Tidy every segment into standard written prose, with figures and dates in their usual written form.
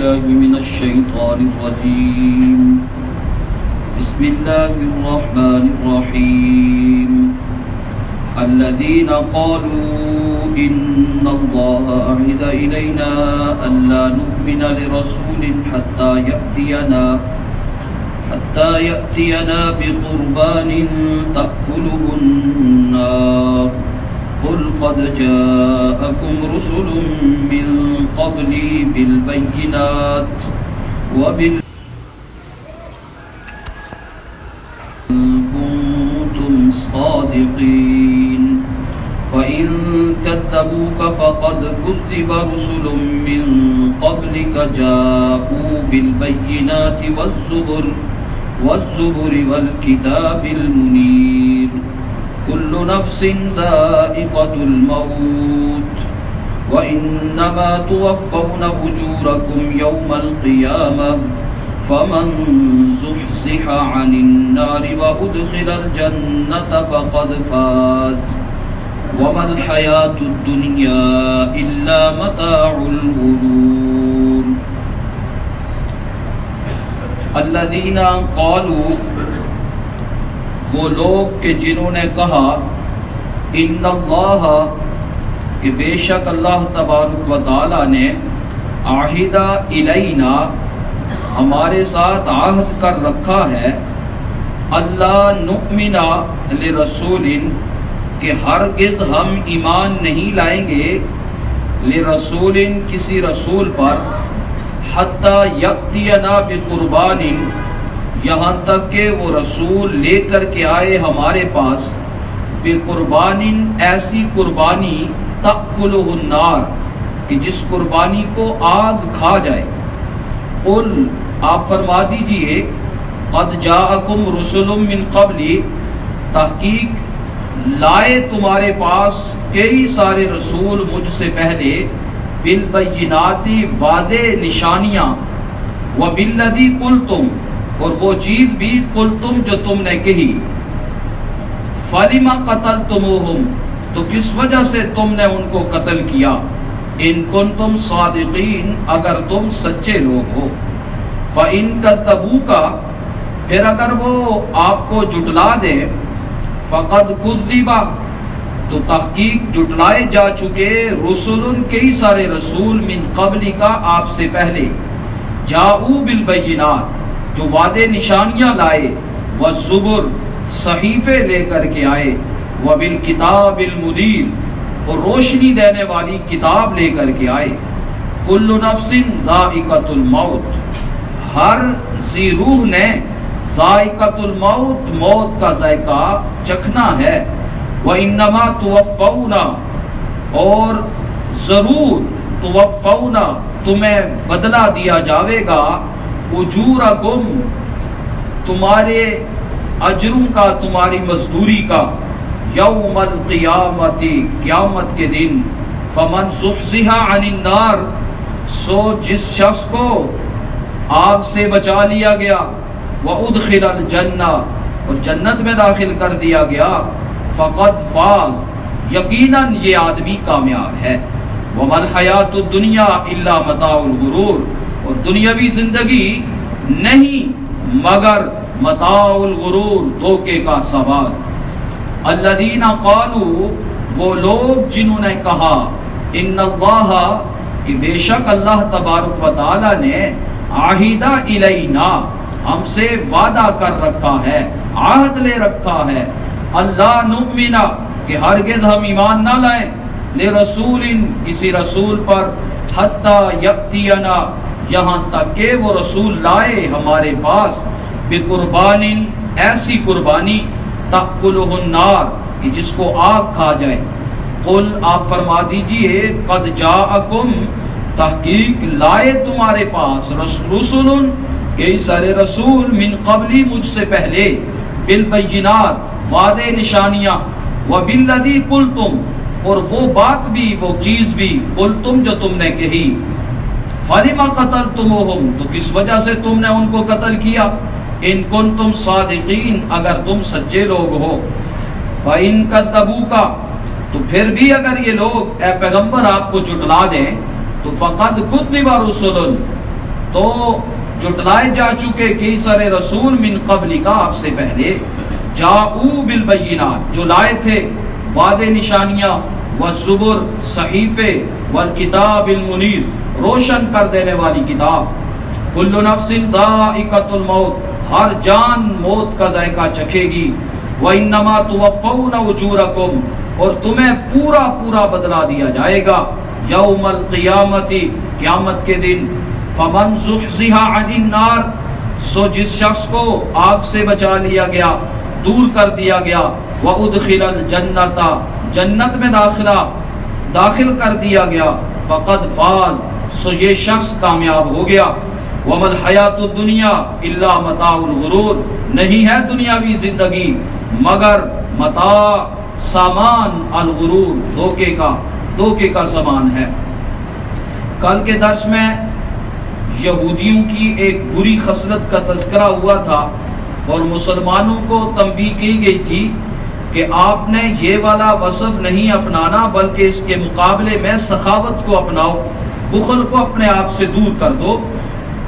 بالله من الشيطان الرجيم بسم الله الرحمن الرحيم الذين قالوا إن الله عهد إلينا ألا نؤمن لرسول حتى يأتينا بقربان تأكله النار قل قد جاءكم رسل من قبلي بالبينات كنتم صادقين فإن كذبوك فقد كذب رسل من قبلك جاءوا بالبينات والزبر والكتاب المنير كل نفس ذائقة الموت وإنما توفون أجوركم يوم القيامة فمن زحزح عن النار وأدخل الجنة فقد فاز وما الحياة الدنيا إلا متاع الغرور الذين قالوا وہ لوگ کہ جنہوں نے کہا ان اللہ کہ بے شک اللہ تبارک و تعالی نے عہد الینا ہمارے ساتھ عہد کر رکھا ہے اللہ نؤمن لرسول کہ ہرگز ہم ایمان نہیں لائیں گے لرسول کسی رسول پر حتی یأتینا بقربان یہاں تک کہ وہ رسول لے کر کے آئے ہمارے پاس بقربان ایسی قربانی تأکلہ النار کہ جس قربانی کو آگ کھا جائے قل آپ فرما دیجئے قد جاءکم رسل من قبلی تحقیق لائے تمہارے پاس کئی سارے رسول مجھ سے پہلے بالبینات واضح نشانیاں وبالذی قلتم اور وہ چیز بھی قلتم جو تم نے کہی فلم قتلتموہم تو کس وجہ سے تم نے ان کو قتل کیا ان کنتم صادقین اگر تم سچے لوگ ہو فإن کذبوک پھر اگر وہ آپ کو جھٹلا دے فقد کذب تو تحقیق جھٹلائے جا چکے رسول کئی سارے رسول من قبل کا آپ سے پہلے جاؤ بالبینات جو وعدے نشانیاں لائے والزبر صحیفے لے کر کے آئے وبالکتاب المنیر اور روشنی دینے والی کتاب لے کر کے آئے کل نفس ذائقۃ الموت ہر ذی روح نے ذائقۃ الموت موت کا ذائقہ چکھنا ہے وانما توفون اور ضرور توفون تمہیں بدلہ دیا جاوے گا اجورکم تمہارے اجروں کا تمہاری مزدوری کا یوم القیامت قیامت کے دن فمن زحزح عن النار سو جس شخص کو آگ سے بچا لیا گیا وادخل الجنہ اور جنت میں داخل کر دیا گیا فقد فاز یقیناً یہ آدمی کامیاب ہے وما الحیات الدنیا الا متاع الغرور اور دنیاوی زندگی نہیں مگر متاع الغرور دھوکے کا سامان الذین قالوا وہ لوگ جنہوں نے کہا ان اللہ کہ بے شک اللہ تبارک و تعالی نے عہد الینا ہم سے وعدہ کر رکھا ہے عہد لے رکھا ہے اللہ نؤمن کہ ہرگز ہم ایمان نہ لائیں لرسول کسی رسول پر حتی یأتینا یہاں تک کہ وہ رسول لائے ہمارے پاس بقربان ایسی قربانی تأکلہ النار کہ جس کو آگ کھا جائے قل آپ فرما دیجئے قد جاءکم تحقیق لائے تمہارے پاس رسول کئی سارے رسول من قبلی مجھ سے پہلے بالبینات واضح نشانیاں وبالذی قلتم اور وہ بات بھی وہ چیز بھی قلتم جو تم نے کہی فلم قتلتموہم تو کس وجہ سے تم نے ان کو قتل کیا ان کنتم صادقین اگر تم سچے لوگ ہو فإن کذبوک تو پھر بھی اگر یہ لوگ اے پیغمبر آپ کو جھٹلا دیں تو فقد کذب رسل تو جٹلائے جا چکے کئی سارے رسول من قبل کا آپ سے پہلے، جاؤ بالبینات جو لائے تھے وعدے نشانیاں، والزبر صحیفے، والکتاب المنیر روشن کر دینے والی کتاب، کل نفس ذائقۃ الموت ہر جان موت کا ذائقہ چکھے گی، وانما توفون اجورکم اور تمہیں پورا پورا بدلہ دیا جائے گا، یوم القیامت قیامت کے دن، فمن زحزح عن النار سو جس شخص کو آگ سے بچا لیا گیا، دور کر دیا گیا، وادخل الجنت جنت میں داخل کر دیا گیا، فقد فاز سو یہ شخص کامیاب ہو گیا، وما الحیات الدنیا الا متاع الغرور نہیں ہے دنیاوی زندگی مگر متاع سامان الغرور دھوکے کا سامان ہے۔ کل کے درس میں یہودیوں کی ایک بری خصلت کا تذکرہ ہوا تھا اور مسلمانوں کو تنبیہ کی گئی تھی کہ آپ نے یہ والا وصف نہیں اپنانا بلکہ اس کے مقابلے میں سخاوت کو اپناؤ، بخل کو اپنے آپ سے دور کر دو۔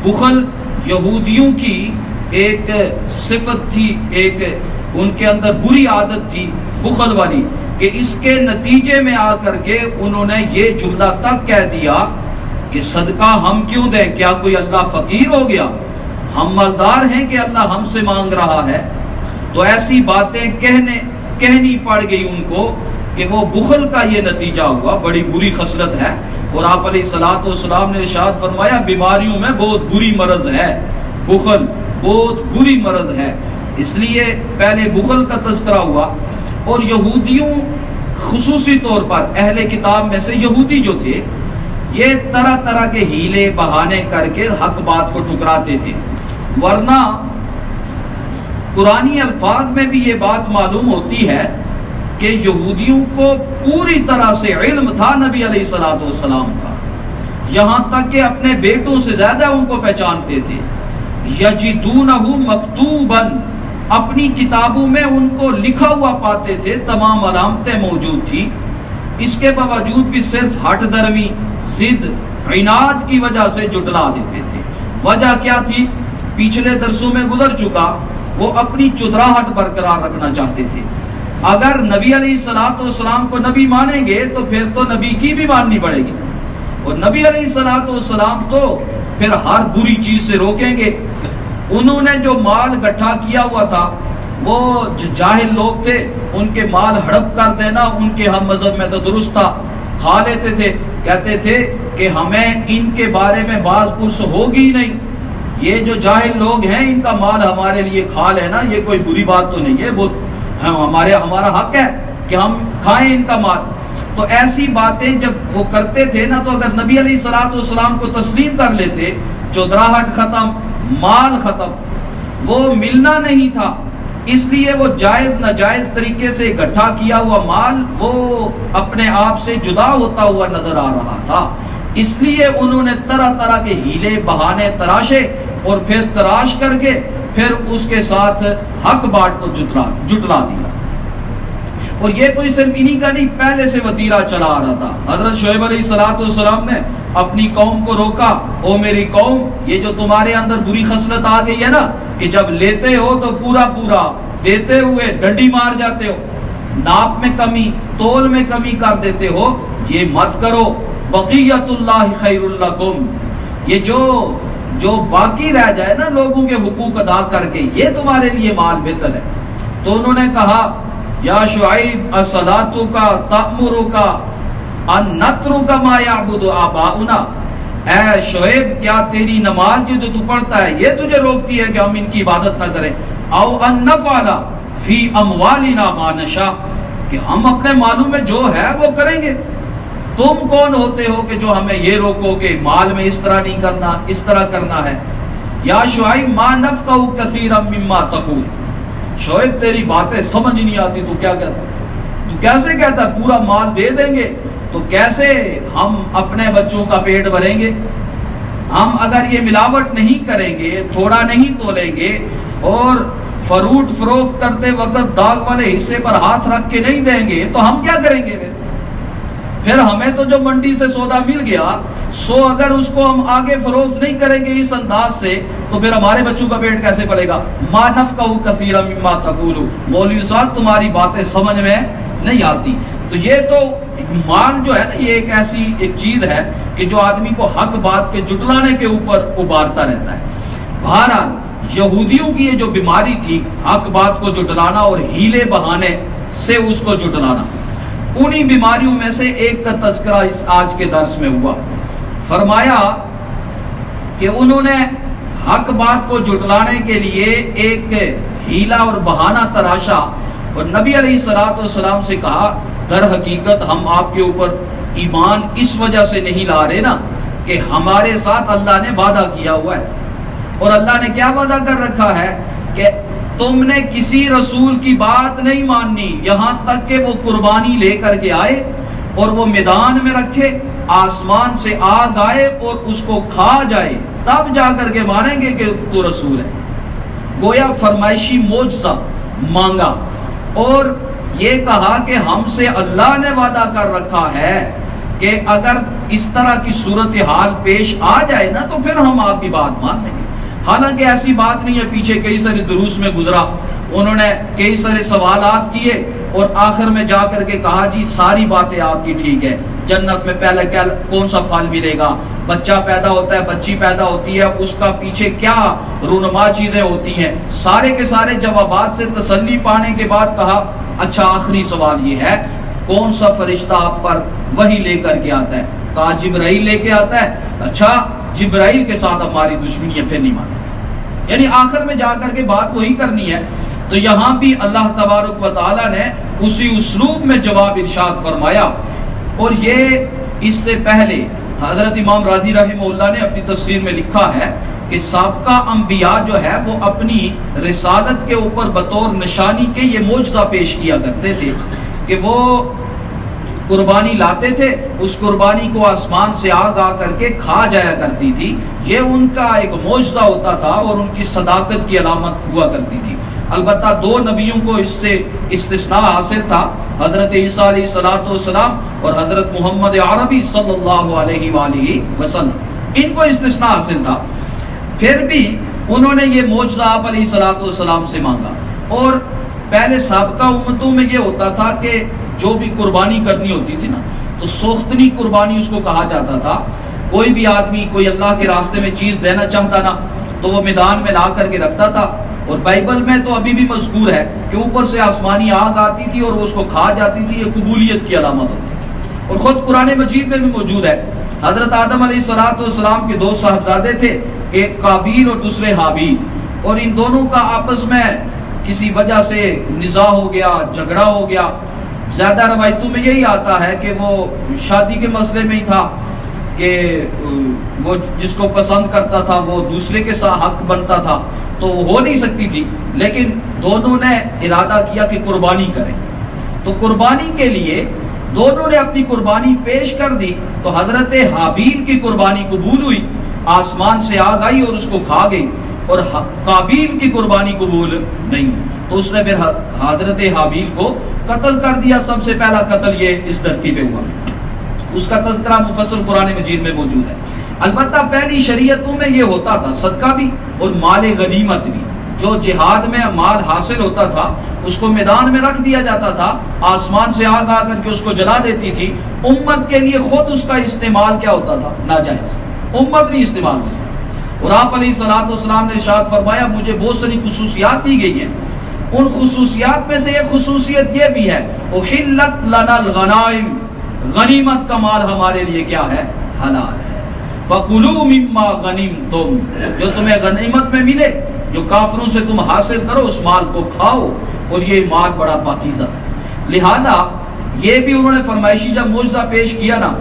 بخل یہودیوں کی ایک صفت تھی، ایک ان کے اندر بری عادت تھی بخل والی، کہ اس کے نتیجے میں آ کر کے انہوں نے یہ جملہ تک کہہ دیا کہ صدقہ ہم کیوں دیں، کیا کوئی اللہ فقیر ہو گیا، ہم مالدار ہیں کہ اللہ ہم سے مانگ رہا ہے۔ تو ایسی باتیں کہنی پڑ گئی ان کو کہ وہ بخل کا یہ نتیجہ ہوا، بڑی بری خصلت ہے۔ اور آپ علیہ الصلوۃ والسلام نے ارشاد فرمایا بیماریوں میں بہت بری مرض ہے بخل، بہت بری مرض ہے۔ اس لیے پہلے بخل کا تذکرہ ہوا، اور یہودیوں خصوصی طور پر اہل کتاب میں سے یہودی جو تھے یہ طرح طرح کے ہیلے بہانے کر کے حق بات کو ٹھکراتے تھے، ورنہ قرآنی الفاظ میں بھی یہ بات معلوم ہوتی ہے کہ یہودیوں کو پوری طرح سے علم تھا نبی علیہ الصلوۃ والسلام کا، یہاں تک کہ اپنے بیٹوں سے زیادہ ان کو پہچانتے تھے۔ یجدونہ مکتوبا اپنی کتابوں میں ان کو لکھا ہوا پاتے تھے، تمام علامتیں موجود تھی، اس کے باوجود بھی صرف ہٹ درمی، ضد، عناد کی وجہ سے جٹلا دیتے تھے۔ وجہ کیا تھی؟ پچھلے درسوں میں گزر چکا، وہ اپنی چدراہٹ برقرار رکھنا چاہتے تھے۔ اگر نبی علیہ الصلوۃ والسلام کو نبی مانیں گے تو پھر تو نبی کی بھی ماننی پڑے گی، اور نبی علیہ الصلوۃ والسلام تو پھر ہر بری چیز سے روکیں گے۔ انہوں نے جو مال اکٹھا کیا ہوا تھا، وہ جو جاہل لوگ تھے ان کے مال ہڑپ کر دینا ان کے ہم مذہب میں تو درست تھا، کھا لیتے تھے، کہتے تھے کہ ہمیں ان کے بارے میں باز پرس ہوگی نہیں، یہ جو جاہل لوگ ہیں ان کا مال ہمارے لیے کھا لینا یہ کوئی بری بات تو نہیں ہے، بہت ہمارا حق ہے کہ ہم کھائیں ان کا مال۔ تو ایسی باتیں جب وہ کرتے تھے نا، تو اگر نبی علیہ الصلوۃ والسلام کو تسلیم کر لیتے، چودراہٹ ختم، مال ختم، وہ ملنا نہیں تھا، اس لیے وہ جائز ناجائز طریقے سے اکٹھا کیا ہوا مال وہ اپنے آپ سے جدا ہوتا ہوا نظر آ رہا تھا، اس لیے انہوں نے طرح طرح کے ہیلے بہانے تراشے، اور پھر تراش کر کے پھر اس کے ساتھ حق بات کو جٹلا دیا۔ اور یہ کوئی صرف انہی کا نہیں، پہلے سے وتیرہ چلا آ رہا تھا۔ حضرت شعیب علیہ الصلوۃ والسلام نے اپنی قوم کو روکا، او میری قوم، یہ جو تمہارے اندر بری خصلت آ گئی ہے نا کہ جب لیتے ہو تو پورا پورا دیتے ہوئے ڈنڈی مار جاتے ہو، ناپ میں کمی، تول میں کمی کر دیتے ہو، یہ مت کرو، بقیت اللہ خیر لکم، یہ جو باقی رہ جائے نا لوگوں کے حقوق ادا کر کے، یہ تمہارے لیے مال بہتر ہے۔ تو انہوں نے کہا یا شعیب اصلاتک تأمرک ان نترک ما یعبد آباؤنا، اے شعیب کیا تیری نماز جو تو پڑھتا ہے یہ تجھے روکتی ہے کہ ہم ان کی عبادت نہ کریں، او ان نفعل فی اموالنا ما نشاء، کہ ہم اپنے مالوں میں جو ہے وہ کریں گے، تم کون ہوتے ہو کہ جو ہمیں یہ روکو کہ مال میں اس طرح نہیں کرنا، اس طرح کرنا ہے۔ یا شعیب ما نفقہ کثیرا مما تقول، شعیب تیری باتیں سمجھ نہیں آتی، تو کیا کہتا، تو کیسے کہتا ہے پورا مال دے دیں گے، تو کیسے ہم اپنے بچوں کا پیٹ بھریں گے؟ ہم اگر یہ ملاوٹ نہیں کریں گے، تھوڑا نہیں تولیں گے، اور فروٹ فروخت کرتے وقت داغ والے حصے پر ہاتھ رکھ کے نہیں دیں گے، تو ہم کیا کریں گے پھر؟ پھر ہمیں تو جو منڈی سے سودا مل گیا سو اگر اس کو ہم آگے فروخت نہیں کریں گے اس انداز سے تو پھر ہمارے بچوں کا پیٹ کیسے پلے گا؟ ما نفقہ کثیرا مما تقول، مولوی صاحب تمہاری باتیں سمجھ میں نہیں آتی۔ تو یہ تو مال جو ہے نا یہ ایک ایسی ایک چیز ہے کہ جو آدمی کو حق بات کے جٹلانے کے اوپر ابھارتا رہتا ہے۔ بہرحال یہودیوں کی یہ جو بیماری تھی حق بات کو جٹلانا اور ہیلے بہانے سے اس کو جٹلانا، انہی بیماریوں میں سے ایک کا تذکرہ اس آج کے درس میں ہوا۔ فرمایا کہ انہوں نے حق بات کو جٹلانے کے لیے ایک ہیلا اور بہانہ تراشا اور نبی علیہ الصلوۃ والسلام سے کہا در حقیقت ہم آپ کے اوپر ایمان اس وجہ سے نہیں لا رہے نا کہ ہمارے ساتھ اللہ نے وعدہ کیا ہوا ہے، اور اللہ نے کیا وعدہ کر رکھا ہے کہ تم نے کسی رسول کی بات نہیں ماننی یہاں تک کہ وہ قربانی لے کر کے آئے اور وہ میدان میں رکھے، آسمان سے آگ آئے اور اس کو کھا جائے، تب جا کر کے مانیں گے کہ تو رسول ہے۔ گویا فرمائشی معجزہ مانگا اور یہ کہا کہ ہم سے اللہ نے وعدہ کر رکھا ہے کہ اگر اس طرح کی صورتحال پیش آ جائے نا تو پھر ہم آپ کی بات مان لیں گے۔ حالانکہ ایسی بات نہیں ہے، پیچھے کئی سارے دروس میں گزرا، انہوں نے کئی سارے سوالات کیے اور آخر میں جا کر کے کہا جی ساری باتیں آپ کی ٹھیک ہے، جنت میں پہلے کیا کون سا پھل ملے گا، بچہ پیدا ہوتا ہے، بچی پیدا ہوتی ہے، اس کا پیچھے کیا رونما چیزیں ہوتی ہیں، سارے کے سارے جوابات سے تسلی پانے کے بعد کہا اچھا آخری سوال یہ ہے کون سا فرشتہ آپ پر وحی لے کر کے آتا ہے؟ کہا جبرائیل لے کے آتا ہے۔ اچھا جبرائیل کے ساتھ ہماری دشمنی ہے، پھر نہیں مانے، یعنی آخر میں جا کر کے بات وہی کرنی ہے۔ تو یہاں بھی اللہ تبارک و تعالی نے اسی اسلوب میں جواب ارشاد فرمایا۔ اور یہ اس سے پہلے حضرت امام راضی رحمہ اللہ نے اپنی تفسیر میں لکھا ہے کہ سابقہ انبیاء جو ہے وہ اپنی رسالت کے اوپر بطور نشانی کے یہ معجزہ پیش کیا کرتے تھے کہ وہ قربانی لاتے تھے، اس قربانی کو آسمان سے آگ آ کر کے کھا جایا کرتی تھی، یہ ان کا ایک معجزہ ہوتا تھا اور ان کی صداقت کی علامت ہوا کرتی تھی۔ البتہ دو نبیوں کو اس سے استثناء حاصل تھا، حضرت عیسیٰ علیہ الصلوۃ والسلام اور حضرت محمد عربی صلی اللہ علیہ وآلہ وسلم، ان کو استثناء حاصل تھا۔ پھر بھی انہوں نے یہ معجزہ آپ علیہ الصلوۃ والسلام سے مانگا۔ اور پہلے سابقہ امتوں میں یہ ہوتا تھا کہ جو بھی قربانی کرنی ہوتی تھی نا تو سوختنی قربانی اس کو کہا جاتا تھا۔ کوئی بھی آدمی کوئی اللہ کے راستے میں چیز دینا چاہتا نا تو وہ میدان میں لا کر کے رکھتا تھا، اور بائبل میں تو ابھی بھی مذکور ہے کہ اوپر سے آسمانی آگ آتی تھی اور اس کو کھا جاتی تھی، یہ قبولیت کی علامت ہوتی تھی۔ اور خود قرآن مجید میں بھی موجود ہے، حضرت آدم علیہ الصلوۃ والسلام کے دو صاحبزادے تھے، ایک قابیل اور دوسرے حابیل، اور ان دونوں کا آپس میں کسی وجہ سے نزاع ہو گیا، جھگڑا ہو گیا۔ زیادہ روایتوں میں یہی آتا ہے کہ وہ شادی کے مسئلے میں ہی تھا کہ وہ جس کو پسند کرتا تھا وہ دوسرے کے ساتھ حق بنتا تھا، تو ہو نہیں سکتی تھی، لیکن دونوں نے ارادہ کیا کہ قربانی کریں۔ تو قربانی کے لیے دونوں نے اپنی قربانی پیش کر دی، تو حضرت حابیل کی قربانی قبول ہوئی، آسمان سے آگ آئی اور اس کو کھا گئی، اور قابیل کی قربانی قبول نہیں ہوئی، تو اس نے پھر حضرت حابیل کو قتل کر دیا۔ سب سے پہلا قتل یہ اس دھرتی پہ ہوا، اس کا تذکرہ مفصل قرآن مجید میں موجود ہے۔ البتہ پہلی شریعتوں میں یہ ہوتا تھا صدقہ بھی اور مال غنیمت بھی، جو جہاد میں مال حاصل ہوتا تھا اس کو میدان میں رکھ دیا جاتا تھا، آسمان سے آگ آ کر کے اس کو جلا دیتی تھی۔ امت کے لیے خود اس کا استعمال کیا ہوتا تھا؟ ناجائز، امت نہیں استعمال کر سکتی۔ اور آپ علیہ الصلوۃ والسلام نے ارشاد فرمایا مجھے بہت ساری خصوصیات دی گئی ہیں، ان خصوصیات میں سے ایک خصوصیت یہ بھی ہے احلت لنا الغنائم، غنیمت کا مال ہمارے لیے کیا ہے؟ حلال ہے۔ فَكُلُوا مِمَّا غَنِمْتُمْ، جو تمہیں غنیمت میں ملے، جو کافروں سے تم حاصل کرو اس مال کو کھاؤ، اور یہ مال بڑا پاکیزہ ہے۔ لہذا یہ بھی انہوں نے فرمائشی جب معجزہ پیش کیا نا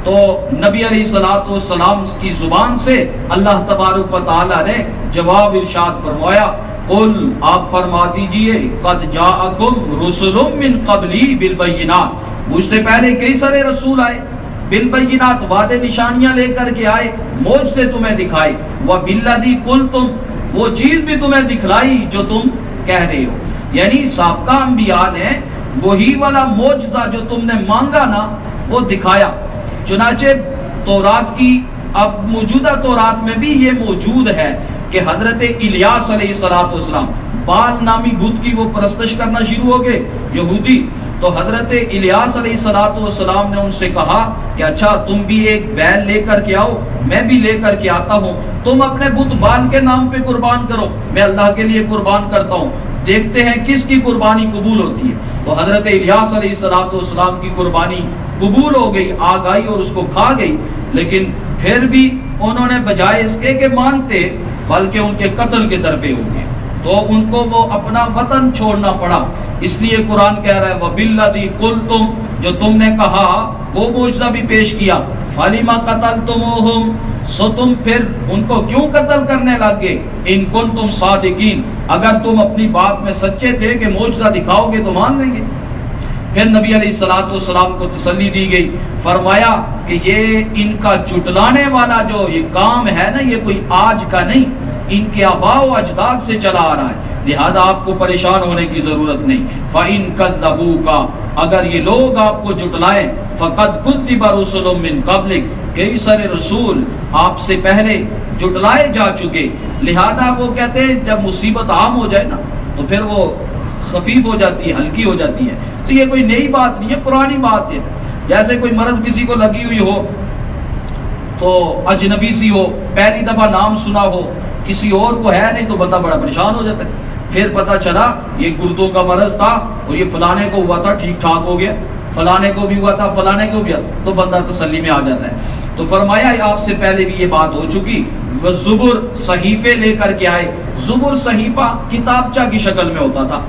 تو نبی علیہ الصلوۃ والسلام کی زبان سے اللہ تبارک و تعالی نے جواب ارشاد فرمایا، قل آپ فرما دیجئے قد جاءکم رسل من قبلی بالبینات، مجھ سے پہلے کئی سارے رسول آئے، بالبینات وعدے نشانیاں لے کر کے آئے، معجزے تمہیں دکھائے، وبالذی قلتم وہ چیز بھی تمہیں دکھلائی جو تم کہہ رہے ہو۔ یعنی سابقہ انبیاء نے وہی والا معجزہ جو تم نے مانگا نا وہ دکھایا۔ چنانچہ تورات کی اب موجودہ تورات میں بھی یہ موجود ہے کہ حضرت الیاس علیہ السلام بال نامی بت کی وہ پرستش کرنا شروع ہو گئے یہودی، تو حضرت الیاس علیہ السلام نے ان سے کہا کہ اچھا تم بھی ایک بیل لے کر کے آؤ، میں بھی لے کر کے آتا ہوں، تم اپنے بت بال کے نام پہ قربان کرو، میں اللہ کے لیے قربان کرتا ہوں، دیکھتے ہیں کس کی قربانی قبول ہوتی ہے۔ تو حضرت الیاس علیہ السلام کی قربانی قبول ہو گئی، آگ آئی اور اس کو کھا گئی، لیکن پھر بھی انہوں نے بجائے اس کے کہ مانتے بلکہ ان کے قتل کے درپے ہو گئے، تو ان کو وہ اپنا وطن چھوڑنا پڑا۔ اس لیے قرآن کہہ رہا ہے وَبِالَّذِي قُلْتُمْ، جو تم نے کہا وہ معجزہ بھی پیش کیا، فَلِمَ قَتَلْتُمُوهُمْ، سو تم پھر ان کو کیوں قتل کرنے لگے، ان کنتم صادقین، اگر تم اپنی بات میں سچے تھے کہ معجزہ دکھاؤ گے تو مان لیں گے۔ پھر نبی علیہ السلام کو تسلی دی گئی، فرمایا کہ یہ ان کا جھٹلانے والا جو یہ کام ہے نا، یہ کوئی آج کا نہیں، ان کے آباء و اجداد سے چلا آ رہا ہے، لہذا آپ کو پریشان ہونے کی ضرورت نہیں۔ فَإِن كَذَّبُوكَ، اگر یہ لوگ آپ کو جھٹلائیں، فَقَدْ كُذِّبَ رُسُلٌ مِّن قَبْلِكَ، کئی سارے رسول آپ سے پہلے جھٹلائے جا چکے، لہذا وہ کہتے ہیں جب مصیبت عام ہو جائے نا تو پھر وہ خفیف ہو جاتی ہے، ہلکی ہو جاتی ہے، تو یہ کوئی نئی بات نہیں ہے، پرانی بات ہے۔ جیسے کوئی مرض کسی کو لگی ہوئی ہو تو اجنبی سی ہو، پہلی دفعہ نام سنا ہو، کسی اور کو ہے نہیں تو بندہ بڑا پریشان ہو جاتا ہے، پھر پتہ چلا یہ گردوں کا مرض تھا اور یہ فلانے کو ہوا تھا، ٹھیک ٹھاک ہو گیا، فلانے کو بھی ہوا تھا، فلانے کو بھی، تو بندہ تسلی میں آ جاتا ہے۔ تو فرمایا آپ سے پہلے بھی یہ بات ہو چکی، وہ زبر صحیفے لے کر کے آئے۔ زبر صحیفہ کتابچہ کی شکل میں ہوتا تھا،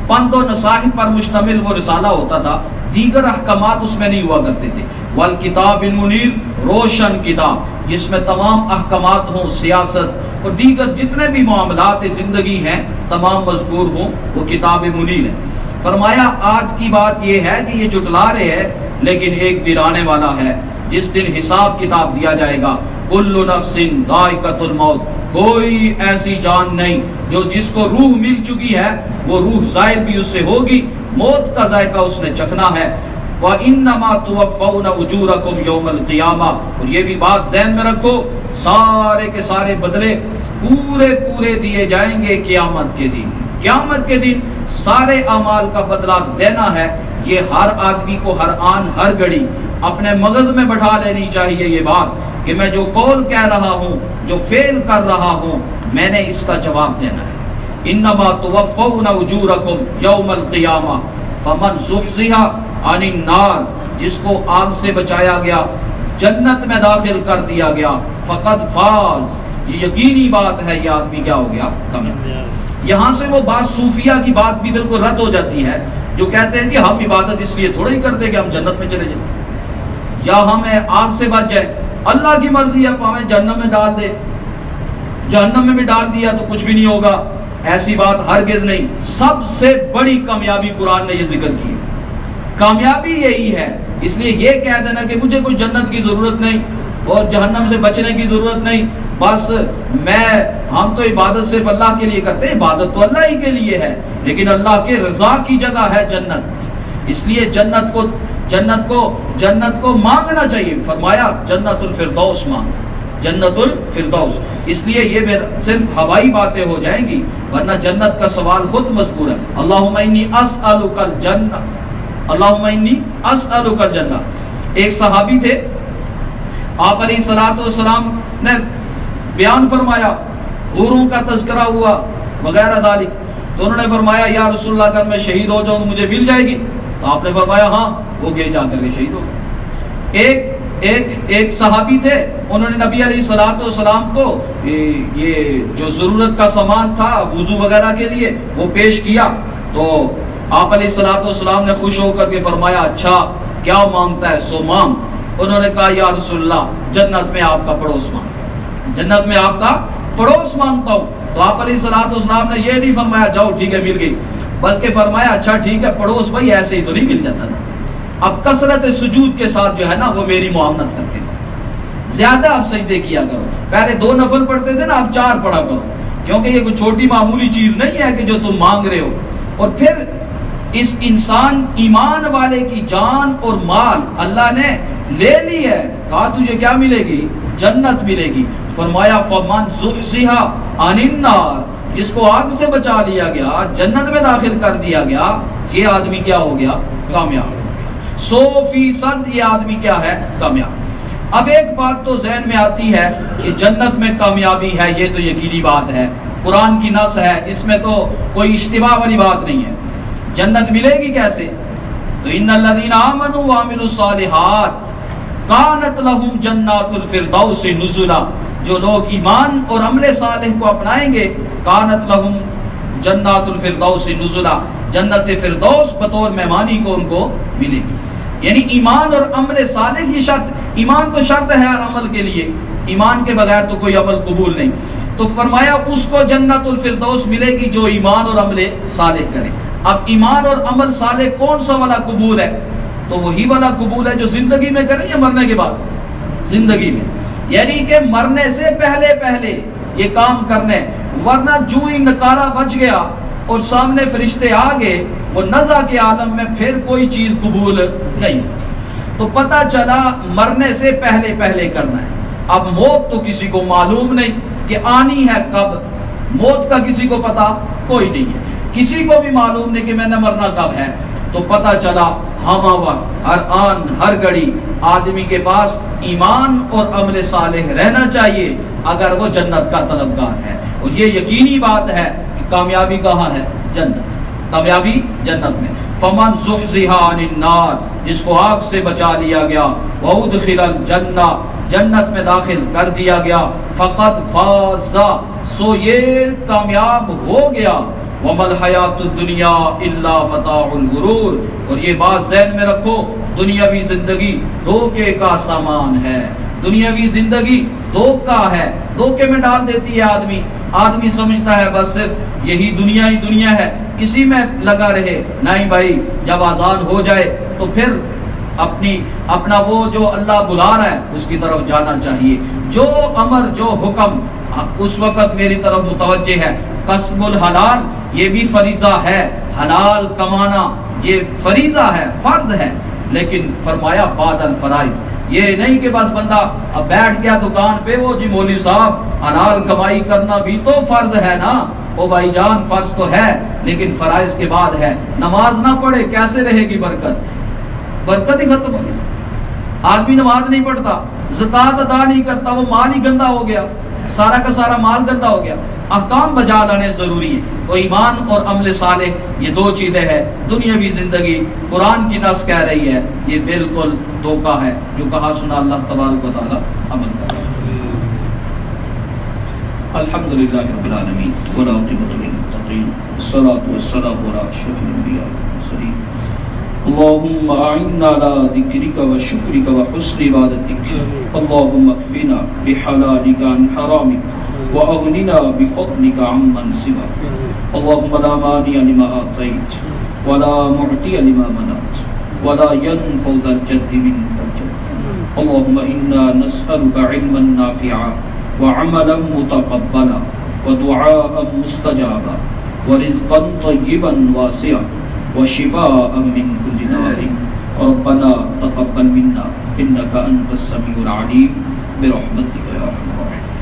پند و نصائح پر مشتمل وہ رسالہ ہوتا تھا، دیگر احکامات اس میں نہیں ہوا کرتے تھے۔ والکتاب المنیر، روشن کتاب جس میں تمام احکامات ہوں، سیاست اور دیگر جتنے بھی معاملات زندگی ہیں تمام مذکور ہوں، وہ کتاب منیر ہے۔ فرمایا آج کی بات یہ ہے کہ یہ جھٹلا رہے ہیں، لیکن ایک دن آنے والا ہے جس دن حساب کتاب دیا جائے گا۔ کل نفس ذائقۃ الموت، کوئی ایسی جان نہیں جو جس کو روح مل چکی ہے وہ روح زائل بھی اس سے ہوگی، موت کا ذائقہ اس نے چکھنا ہے۔ وَإِنَّمَا تُوَفَّوْنَ أُجُورَكُمْ يَوْمَ الْقِيَامَةِ، اور یہ بھی بات ذہن میں رکھو، سارے کے سارے بدلے پورے دیے جائیں گے قیامت کے دن۔ قیامت کے دن سارے اعمال کا بدلہ دینا ہے، یہ ہر آدمی کو ہر آن ہر گھڑی اپنے مغز میں بٹھا لینی چاہیے یہ بات کہ میں جو قول کہہ رہا ہوں، جو فعل کر رہا ہوں، میں نے اس کا جواب دینا ہے۔ انما توفون اجورکم یوم القیامہ فمن زحزح عن النار، جس کو آگ سے بچایا گیا، جنت میں داخل کر دیا گیا، فقد فاز، یہ یقینی بات ہے یہ آدمی کیا ہو گیا، کامیاب۔ یہاں سے وہ بات صوفیہ کی بات بھی بالکل رد ہو جاتی ہے جو کہتے ہیں کہ ہم عبادت اس لیے تھوڑا ہی کرتے کہ ہم جنت میں چلے جائیں یا ہمیں آگ سے بچ جائے، اللہ کی مرضی ہے ہمیں جہنم میں ڈال دے، جہنم میں بھی ڈال دیا تو کچھ بھی نہیں ہوگا، ایسی بات ہرگز نہیں۔ سب سے بڑی کامیابی قرآن نے یہ ذکر کی ہے، کامیابی یہی ہے۔ اس لیے یہ کہہ دینا کہ مجھے کوئی جنت کی ضرورت نہیں اور جہنم سے بچنے کی ضرورت نہیں، بس ہم تو عبادت صرف اللہ کے لیے کرتے ہیں، عبادت تو اللہ ہی کے لیے ہے، لیکن اللہ کے رضا کی جگہ ہے جنت، اس لیے جنت کو مانگنا چاہیے۔ فرمایا جنت الفردوس مانگ، جنت الفردوس، اس لیے یہ صرف ہوائی باتیں ہو جائیں گی، ورنہ جنت کا سوال خود مذکور ہے، اللہم انی اسألک الجنہ، اللہم انی اسألک الجنہ۔ ایک صحابی تھے، آپ علیہ السلام نے بیان فرمایا، حوروں کا تذکرہ ہوا وغیرہ ذالک، تو انہوں نے فرمایا یا رسول اللہ اگر میں شہید ہو جاؤں مجھے مل جائے گی؟ تو آپ نے فرمایا ہاں، وہ گئے جا کر کے شہید ہو گئے۔ ایک صحابی تھے، انہوں نے نبی علیہ السلام کو یہ جو ضرورت کا سامان تھا وضو وغیرہ کے لیے وہ پیش کیا، تو آپ علیہ السلام نے خوش ہو کر کے فرمایا اچھا کیا مانگتا ہے سو مانگ۔ انہوں نے کہا یا رسول اللہ جنت میں آپ کا پڑوس مانگتا، جنت میں آپ کا پڑوس مانگتا ہوں۔ تو آپ علیہ السلام نے یہ نہیں فرمایا جاؤ ٹھیک ہے مل گئی، بلکہ فرمایا اچھا ٹھیک ہے پڑوس بھائی ایسے ہی تو نہیں مل جاتا نا، اب کثرت سجود کے ساتھ جو ہے نا وہ میری معاونت کرتے ہیں، زیادہ آپ سجدے کیا کرو، پہلے 2 نفل پڑھتے تھے نا اب 4 پڑھا کرو، کیونکہ یہ کوئی چھوٹی معمولی چیز نہیں ہے کہ جو تم مانگ رہے ہو۔ اور پھر اس انسان ایمان والے کی جان اور مال اللہ نے لے لی ہے، کہا تجھے کیا ملے گی؟ جنت ملے گی۔ فرمایا فمن زحزح عن النار، جس کو آگ سے بچا لیا گیا، جنت میں داخل کر دیا گیا، یہ آدمی کیا ہو گیا؟ کامیاب ہو گیا۔ 100% یہ آدمی کیا ہے؟ کامیاب۔ اب ایک بات تو ذہن میں آتی ہے کہ جنت میں کامیابی ہے، یہ تو یقینی بات ہے، قرآن کی نص ہے، اس میں تو کوئی اشتباہ والی بات نہیں ہے۔ جنت ملے گی کیسے؟ تو ان الذین آمنوا وعملوا الصالحات کانت لہم جنات الفردوس نزلا، جو لوگ ایمان اور عمل صالح کو اپنائیں گے، کانت لہم جنات الفردوس نزلا، جنت فردوس بطور مہمانی کو ان کو ملے گی۔ یعنی ایمان اور عمل صالح کی شرط، ایمان تو شرط ہے ہر عمل کے لیے، ایمان کے بغیر تو کوئی عمل قبول نہیں، تو فرمایا اس کو جنت الفردوس ملے گی جو ایمان اور عمل صالح کرے۔ اب ایمان اور عمل صالح کون سا والا قبول ہے؟ تو وہی والا قبول ہے جو زندگی میں کریں یا مرنے کے بعد؟ زندگی میں، یعنی کہ مرنے سے پہلے پہلے یہ کام کرنے، ورنہ جو ہی نکارا بچ گیا اور سامنے فرشتے آ گئے، وہ نزع کے عالم میں پھر کوئی چیز قبول نہیں ہوتی۔ تو پتہ چلا مرنے سے پہلے پہلے کرنا ہے۔ اب موت تو کسی کو معلوم نہیں کہ آنی ہے کب، موت کا کسی کو پتہ کوئی نہیں ہے، کسی کو بھی معلوم نہیں کہ میں نے مرنا کب ہے۔ تو پتہ چلا ہمہ وقت، ہر آن ہر گھڑی آدمی کے پاس ایمان اور عمل صالح رہنا چاہیے اگر وہ جنت کا طلبگار ہے۔ اور یہ یقینی بات ہے کہ کامیابی کہاں ہے؟ جنت، کامیابی جنت میں۔ فمن زحزح عن النار، جس کو آگ سے بچا لیا گیا، وادخل الجنہ، جنت میں داخل کر دیا گیا، فقد فاز، سو یہ کامیاب ہو گیا۔ وَمَا الْحَيَاةُ الدُّنْيَا إِلَّا مَتَاعُ الْغُرُورِ، اور یہ بات ذہن میں رکھو، دنیاوی زندگی دھوکے کا سامان ہے، دنیاوی زندگی دھوکا ہے، دھوکے میں ڈال دیتی ہے آدمی۔ آدمی سمجھتا ہے بس صرف یہی دنیا ہی دنیا ہے، اسی میں لگا رہے۔ نہیں بھائی، جب آزاد ہو جائے تو پھر اپنا وہ جو اللہ بلا رہا ہے اس کی طرف جانا چاہیے۔ جو امر جو حکم اس وقت میری طرف متوجہ ہے، کسب الحلال یہ بھی فریضہ ہے، حلال کمانا یہ فریضہ ہے، فرض ہے، لیکن فرمایا بعد الفرائض، یہ نہیں کہ بس بندہ اب بیٹھ گیا دکان پہ، وہ جی مولوی صاحب حلال کمائی کرنا بھی تو فرض ہے نا۔ او بھائی جان فرض تو ہے لیکن فرائض کے بعد ہے۔ نماز نہ پڑھے کیسے رہے گی برکت؟ برکت ہی ختم ہو گئی۔ آدمی نماز نہیں پڑھتا، زکوٰۃ ادا نہیں کرتا، وہ مال ہی گندا ہو گیا، سارا کا سارا مال گندا ہو گیا۔ احکام بجا لانے ضروری ہے۔ تو ایمان اور عمل صالح یہ دو چیزیں ہیں۔ دنیاوی زندگی قرآن کی نص کہہ رہی ہے یہ بالکل دھوکہ ہے، جو کہا سنا اللہ تبارک و تعالی عمل کرے۔ الحمدللہ رب العالمین والعاقبۃ للمتقین والصلاۃ والسلام علی اشرف الانبیاء والمرسلین اللهم اعنا على ذكرك وشكرك وحسن عبادتك اللهم اكفنا بحلالك عن حرامك واغننا بفضلك عمن سواك اللهم لا مانع لما اعطيت ولا معطي لما منعت ولا ينفع ذا الجد منك الجد اللهم انا نسألك علما نافعا وعملا متقبلا ودعاء مستجابا ورزقا طيبا واسعا وشفاء من كل داء ربنا تقبل منا انك انت السميع العليم برحمتك يا ارحم الراحمين۔